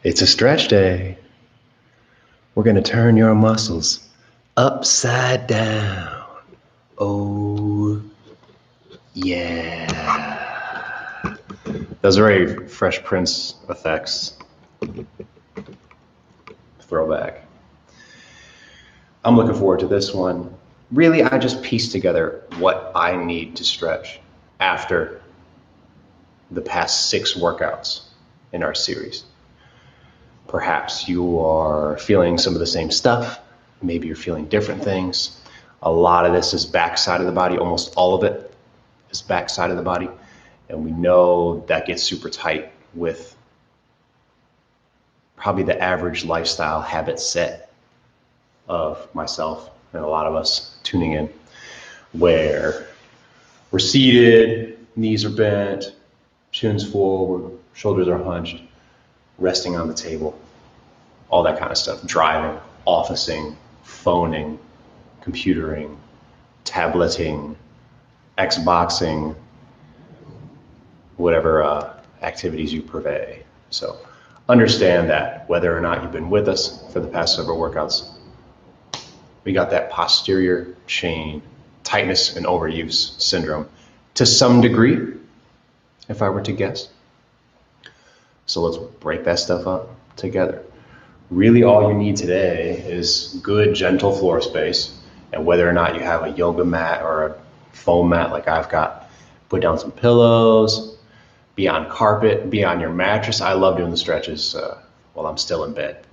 It's a stretch day. We're going to turn your muscles upside down. Oh, yeah. Those are very Fresh Prince effects. Throwback. I'm looking forward to this one. Really, I just pieced together what I need to stretch after the past 6 workouts in our series. Perhaps you are feeling some of the same stuff. Maybe you're feeling different things. A lot of this is backside of the body. Almost all of it is backside of the body. And we know that gets super tight with probably the average lifestyle habit set of myself and a lot of us tuning in, where we're seated, knees are bent, chin's forward, shoulders are hunched, resting on the table, all that kind of stuff. Driving, officing, phoning, computering, tableting, Xboxing, whatever activities you purvey. So understand that whether or not you've been with us for the past several workouts, we got that posterior chain tightness and overuse syndrome to some degree, if I were to guess. So let's break that stuff up together. Really all you need today is good, gentle floor space. And whether or not you have a yoga mat or a foam mat like I've got, put down some pillows, be on carpet, be on your mattress. I love doing the stretches while I'm still in bed.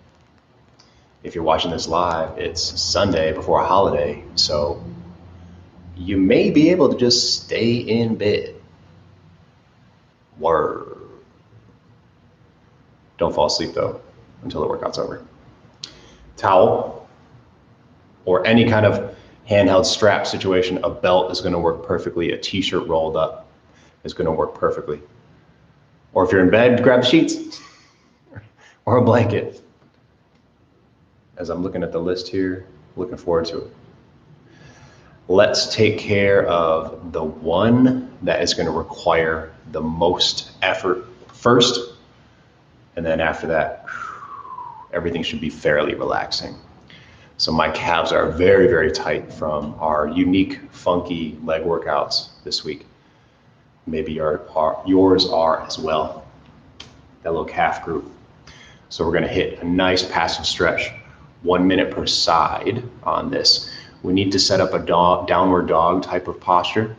If you're watching this live, it's Sunday before a holiday, so you may be able to just stay in bed. Word. Don't fall asleep though until the workout's over. Towel or any kind of handheld strap situation, a belt is going to work perfectly. A t-shirt rolled up is going to work perfectly. Or if you're in bed, grab the sheets or a blanket. As I'm looking at the list here, looking forward to it. Let's take care of the one that is going to require the most effort first. And then after that, everything should be fairly relaxing. So my calves are very, very tight from our unique, funky leg workouts this week. Maybe yours are as well, that little calf group. So we're going to hit a nice passive stretch, 1 minute per side on this. We need to set up a downward dog type of posture.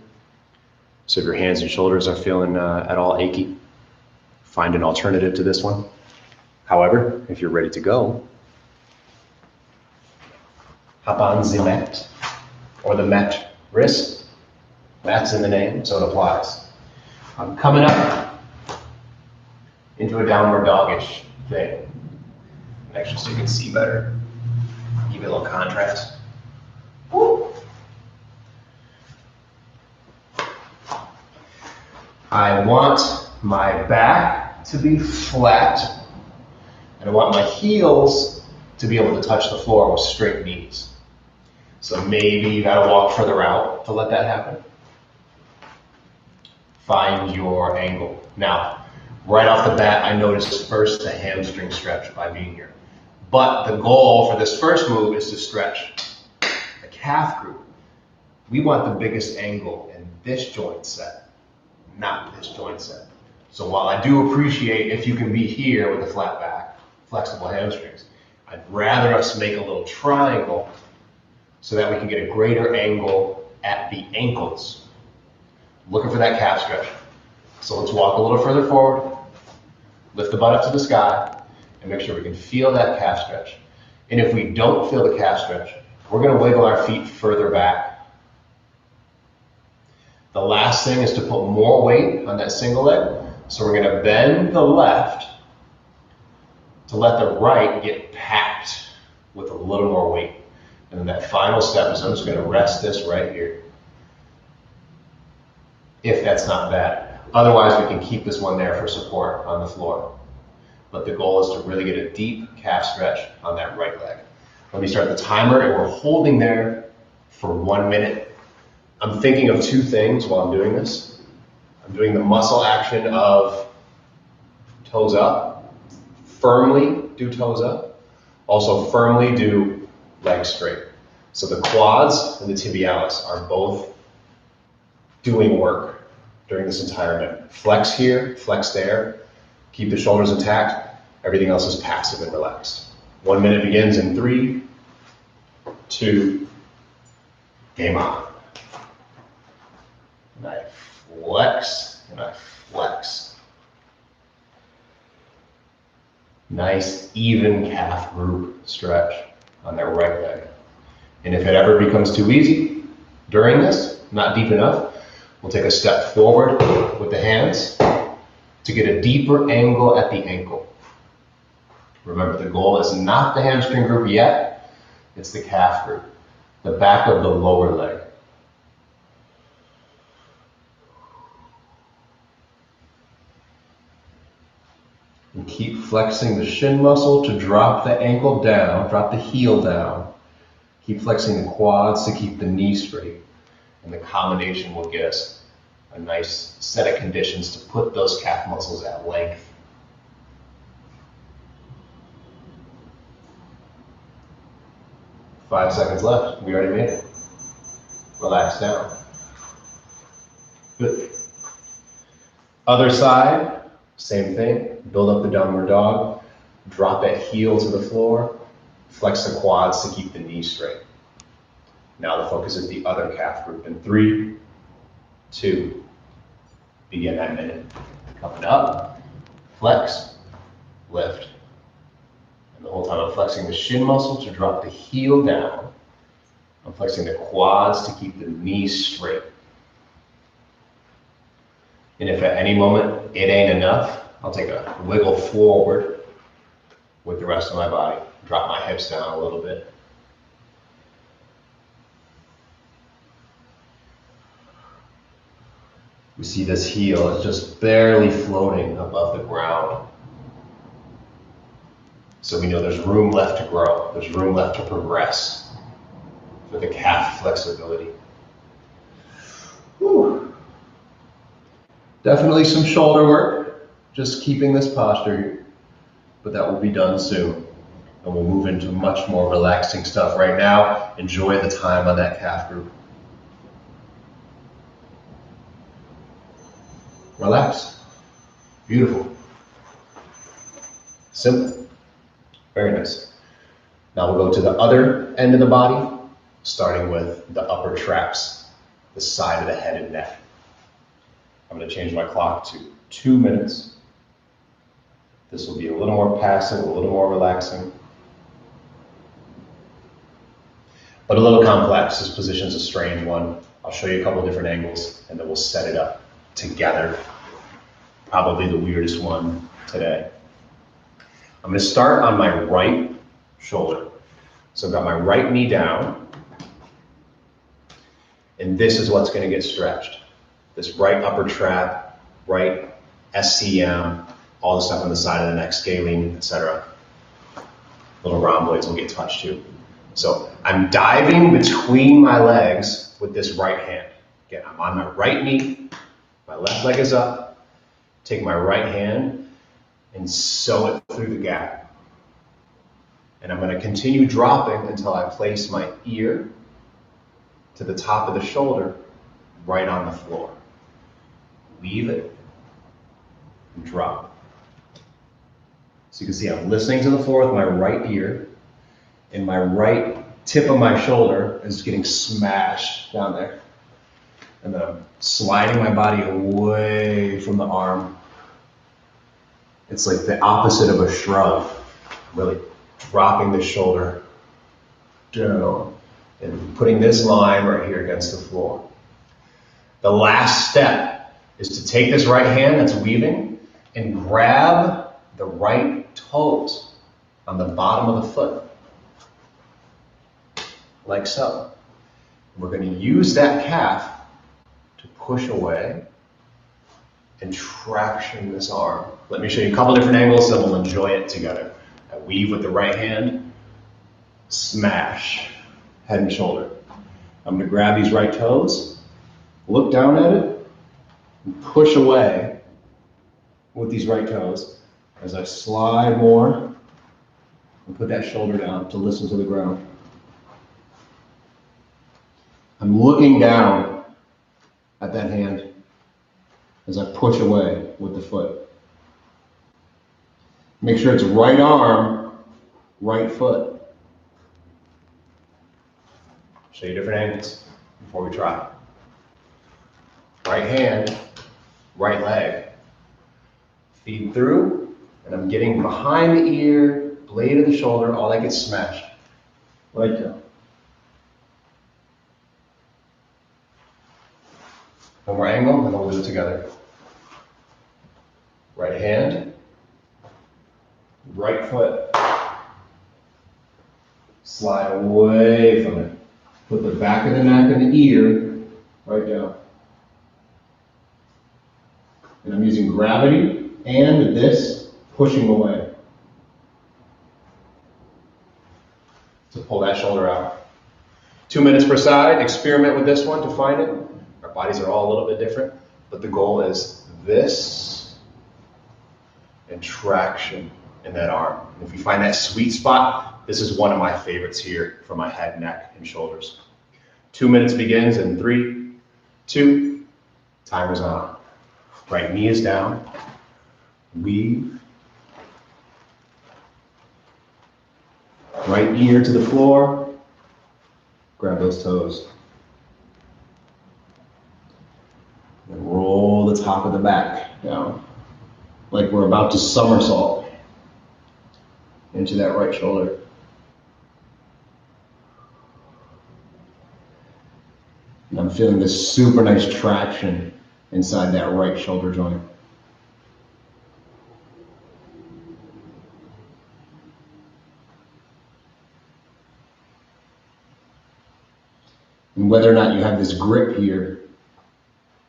So if your hands and shoulders are feeling at all achy, find an alternative to this one. However, if you're ready to go, hop on the mat or the mat wrist. Mat's in the name, so it applies. I'm coming up into a downward dogish thing. Actually, so you can see better. Give it a little contrast. Woo. I want my back to be flat, and I want my heels to be able to touch the floor with straight knees. So maybe you gotta walk further out to let that happen. Find your angle. Now, right off the bat, I noticed first the hamstring stretch by being here. But the goal for this first move is to stretch the calf group. We want the biggest angle in this joint set, not this joint set. So while I do appreciate if you can be here with a flat back, flexible hamstrings, I'd rather us make a little triangle so that we can get a greater angle at the ankles. Looking for that calf stretch. So let's walk a little further forward, lift the butt up to the sky, and make sure we can feel that calf stretch. And if we don't feel the calf stretch, we're going to wiggle our feet further back. The last thing is to put more weight on that single leg. So we're going to bend the left to let the right get packed with a little more weight. And then that final step is I'm just going to rest this right here. If that's not bad. Otherwise, we can keep this one there for support on the floor. But the goal is to really get a deep calf stretch on that right leg. Let me start the timer, and we're holding there for 1 minute. I'm thinking of 2 things while I'm doing this. I'm doing the muscle action of toes up, firmly do toes up. Also firmly do legs straight. So the quads and the tibialis are both doing work during this entire day. Flex here, flex there, keep the shoulders intact. Everything else is passive and relaxed. 1 minute begins in 3, 2, game on. And I flex, and I flex. Nice, even calf group stretch on that right leg. And if it ever becomes too easy during this, not deep enough, we'll take a step forward with the hands to get a deeper angle at the ankle. Remember, the goal is not the hamstring group yet, it's the calf group, the back of the lower leg. And keep flexing the shin muscle to drop the ankle down, drop the heel down. Keep flexing the quads to keep the knee straight. And the combination will get us a nice set of conditions to put those calf muscles at length. Five seconds left. We already made it. Relax down. Good. Other side, same thing. Build up the downward dog. Drop that heel to the floor. Flex the quads to keep the knees straight. Now the focus is the other calf group. In 3, 2, begin that minute. Coming up, flex, lift. And the whole time I'm flexing the shin muscle to drop the heel down. I'm flexing the quads to keep the knees straight. And if at any moment it ain't enough, I'll take a wiggle forward with the rest of my body. Drop my hips down a little bit. We see this heel is just barely floating above the ground. So we know there's room left to grow. There's room left to progress for the calf flexibility. Whew. Definitely some shoulder work, just keeping this posture here, but that will be done soon. And we'll move into much more relaxing stuff right now. Enjoy the time on that calf group. Relax. Beautiful. Simple. Very nice. Now we'll go to the other end of the body, starting with the upper traps, the side of the head and neck. I'm going to change my clock to 2 minutes. This will be a little more passive, a little more relaxing, but a little complex. This position is a strange one. I'll show you a couple different angles and then we'll set it up together. Probably the weirdest one today. I'm going to start on my right shoulder. So I've got my right knee down, and this is what's going to get stretched. This right upper trap, right SCM, all the stuff on the side of the neck, scalene, etc. Little rhomboids will get touched too. So I'm diving between my legs with this right hand. Again, I'm on my right knee, my left leg is up. Take my right hand and sew it through the gap. And I'm going to continue dropping until I place my ear to the top of the shoulder right on the floor. Leave it and drop. So you can see I'm listening to the floor with my right ear, and my right tip of my shoulder is getting smashed down there. And then I'm sliding my body away from the arm. It's like the opposite of a shrug. Really dropping the shoulder down and putting this line right here against the floor. The last step is to take this right hand that's weaving and grab the right toes on the bottom of the foot, like so. We're going to use that calf to push away and traction this arm. Let me show you a couple different angles, so we'll enjoy it together. I weave with the right hand, smash, head and shoulder. I'm going to grab these right toes, look down at it, and push away with these right toes, As I slide more and put that shoulder down to listen to the ground. I'm looking down at that hand as I push away with the foot. Make sure it's right arm, right foot. Show you different angles before we try. Right hand, right leg. Feed through, and I'm getting behind the ear, blade of the shoulder, all that gets smashed. Right down. One more angle, and then we'll do it together. Right hand, right foot. Slide away from it. Put the back of the neck and the ear right down. And I'm using gravity and this pushing away to pull that shoulder out. 2 minutes per side. Experiment with this one to find it. Our bodies are all a little bit different, but the goal is this and traction in that arm. And if you find that sweet spot, this is one of my favorites here for my head, neck, and shoulders. 2 minutes begins in 3, 2, timer's on. Right knee is down, weave. Right ear to the floor, grab those toes. And roll the top of the back down, like we're about to somersault into that right shoulder. And I'm feeling this super nice traction inside that right shoulder joint. And whether or not you have this grip here,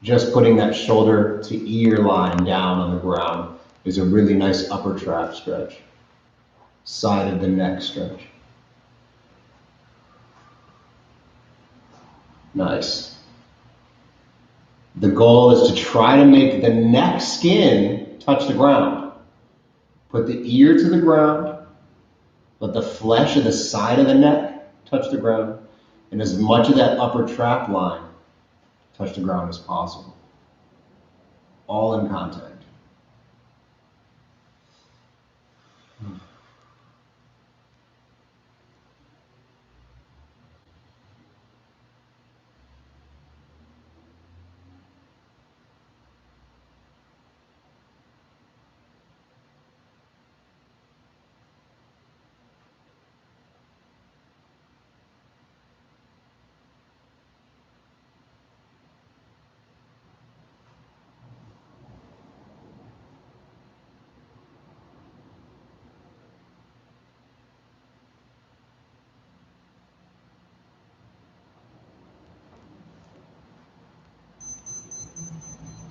just putting that shoulder to ear line down on the ground is a really nice upper trap stretch, side of the neck stretch. Nice. The goal is to try to make the neck skin touch the ground. Put the ear to the ground, let the flesh of the side of the neck touch the ground, and as much of that upper trap line touch the ground as possible. All in contact.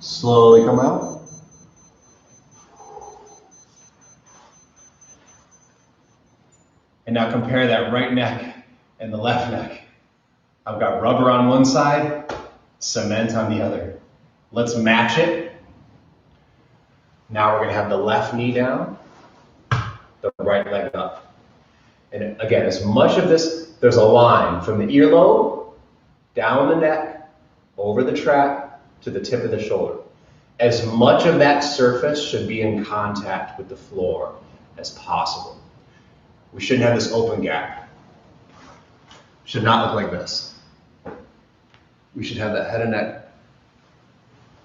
Slowly come out. And now compare that right neck and the left neck. I've got rubber on one side, cement on the other. Let's match it. Now we're going to have the left knee down, the right leg up. And again, as much of this, there's a line from the earlobe, down the neck, over the trap, to the tip of the shoulder. As much of that surface should be in contact with the floor as possible. We shouldn't have this open gap. Should not look like this. We should have that head and neck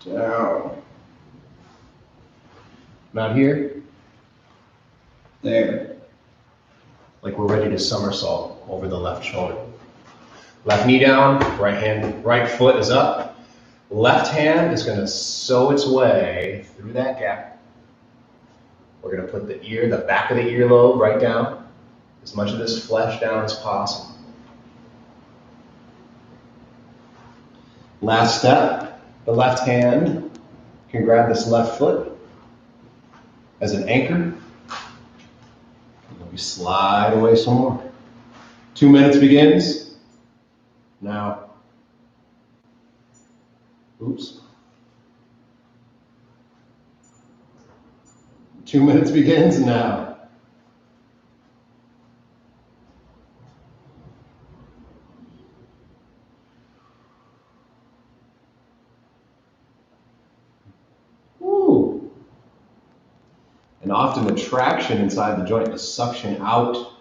down. Not here. There. Like we're ready to somersault over the left shoulder. Left knee down, right foot is up. Left hand is going to sew its way through that gap. We're going to put the back of the earlobe right down. As much of this flesh down as possible. Last step, the left hand can grab this left foot as an anchor. And then we slide away some more. 2 minutes begins. Now. Oops. 2 minutes begins now. Woo. And often the traction inside the joint, the suction out,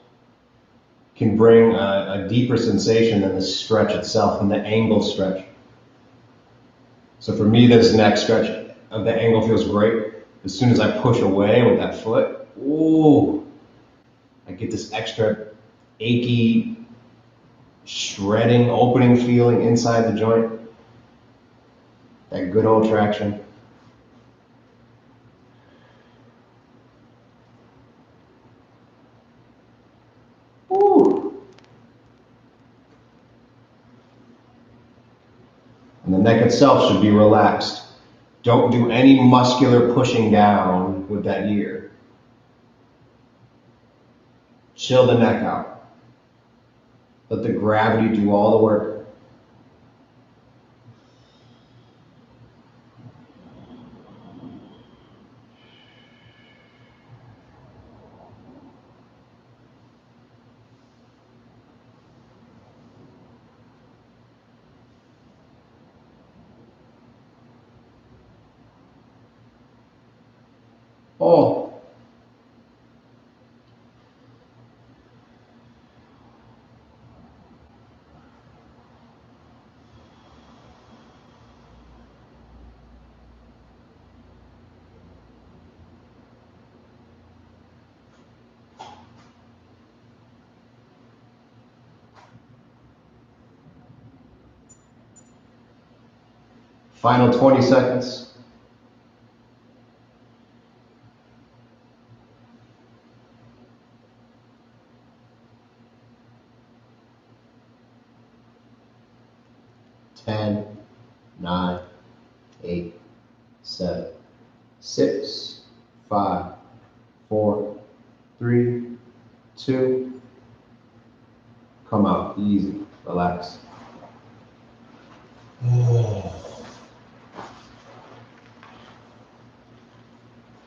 can bring a deeper sensation than the stretch itself and the angle stretch. So for me, this neck stretch of the angle feels great. As soon as I push away with that foot, ooh, I get this extra achy, shredding, opening feeling inside the joint. That good old traction. Woo. And the neck itself should be relaxed. Don't do any muscular pushing down with that ear. Chill the neck out. Let the gravity do all the work. Oh. Final 20 seconds. Ten, 9, 8, 7, 6, 5, 4, 3, 2. Come out easy, relax.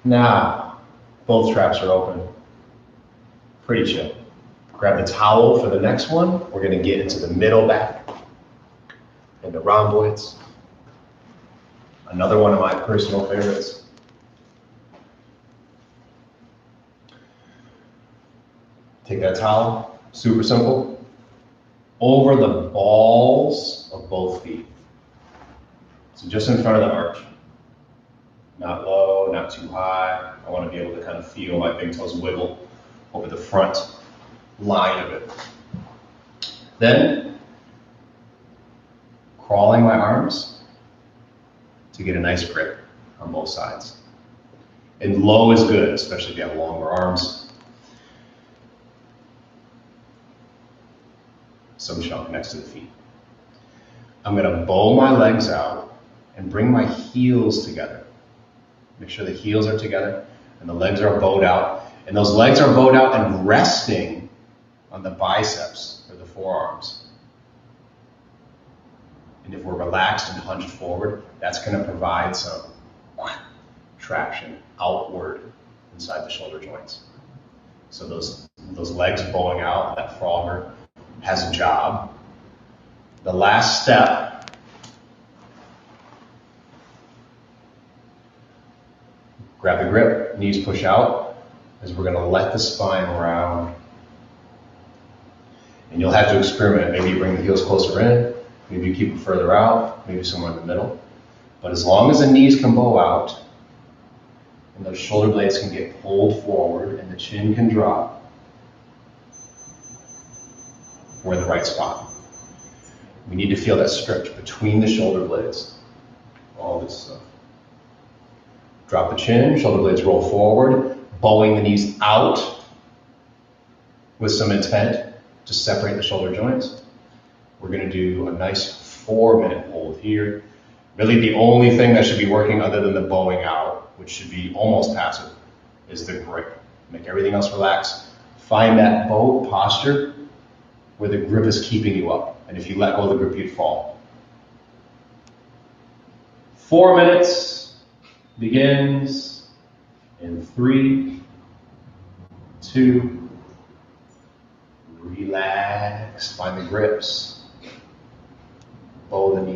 Now, both traps are open. Pretty chill. Grab the towel for the next one. We're gonna get into the middle back, into rhomboids. Another one of my personal favorites. Take that towel, super simple, over the balls of both feet. So just in front of the arch. Not low, not too high. I want to be able to kind of feel my big toes wiggle over the front line of it. Then, crawling my arms to get a nice grip on both sides. And low is good, especially if you have longer arms. Some chunk next to the feet. I'm gonna bow my legs out and bring my heels together. Make sure the heels are together and the legs are bowed out. And those legs are bowed out and resting on the biceps or the forearms. And if we're relaxed and hunched forward, that's gonna provide some traction outward inside the shoulder joints. So those legs bowing out, that frogger has a job. The last step, grab the grip, knees push out, as we're gonna let the spine round. And you'll have to experiment. Maybe you bring the heels closer in, maybe you keep them further out, maybe somewhere in the middle. But as long as the knees can bow out, and those shoulder blades can get pulled forward, and the chin can drop, we're in the right spot. We need to feel that stretch between the shoulder blades. All this stuff. Drop the chin, shoulder blades roll forward, bowing the knees out with some intent to separate the shoulder joints. We're gonna do a nice 4-minute hold here. Really the only thing that should be working other than the bowing out, which should be almost passive, is the grip. Make everything else relax. Find that bow posture where the grip is keeping you up. And if you let go of the grip, you'd fall. 4 minutes begins In 3, 2, relax, find the grips. Fold the knees.